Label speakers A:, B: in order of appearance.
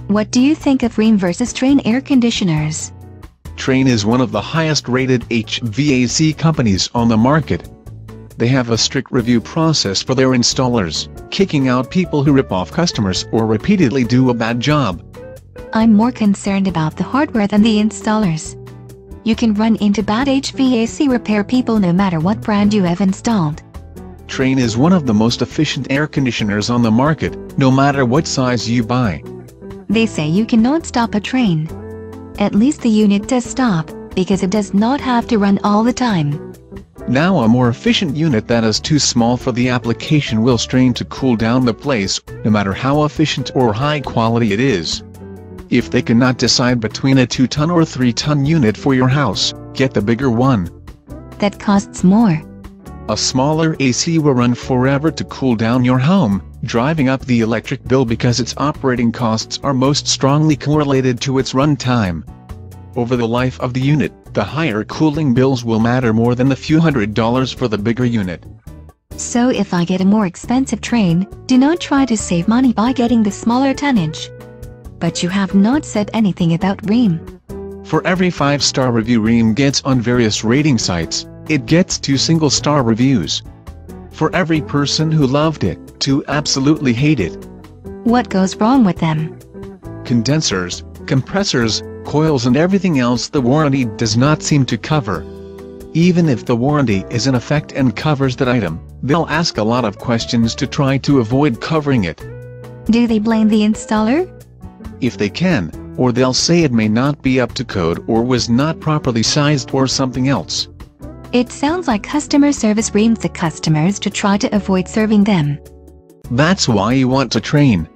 A: What do you think of Rheem versus Trane air conditioners?
B: Trane is one of the highest-rated HVAC companies on the market. They have a strict review process for their installers, kicking out people who rip off customers or repeatedly do a bad job.
A: I'm more concerned about the hardware than the installers. You can run into bad HVAC repair people no matter what brand you have installed.
B: Trane is one of the most efficient air conditioners on the market, no matter what size you buy.
A: They say you cannot stop a Trane. At least the unit does stop, because it does not have to run all the time.
B: Now a more efficient unit that is too small for the application will strain to cool down the place, no matter how efficient or high quality it is. If they cannot decide between a 2-ton or 3-ton unit for your house, get the bigger one.
A: That costs more.
B: A smaller AC will run forever to cool down your home, driving up the electric bill because its operating costs are most strongly correlated to its run time. Over the life of the unit, the higher cooling bills will matter more than the few $100s for the bigger unit.
A: So if I get a more expensive Trane, do not try to save money by getting the smaller tonnage. But you have not said anything about Rheem.
B: For every 5-star review Rheem gets on various rating sites, it gets 2 single-star reviews. For every person who loved it, 2 absolutely hate it.
A: What goes wrong with them?
B: Condensers, compressors, coils and everything else the warranty does not seem to cover. Even if the warranty is in effect and covers that item, they'll ask a lot of questions to try to avoid covering it.
A: Do they blame the installer?
B: If they can, or they'll say it may not be up to code or was not properly sized or something else.
A: It sounds like customer service reams the customers to try to avoid serving them.
B: That's why you want to Trane.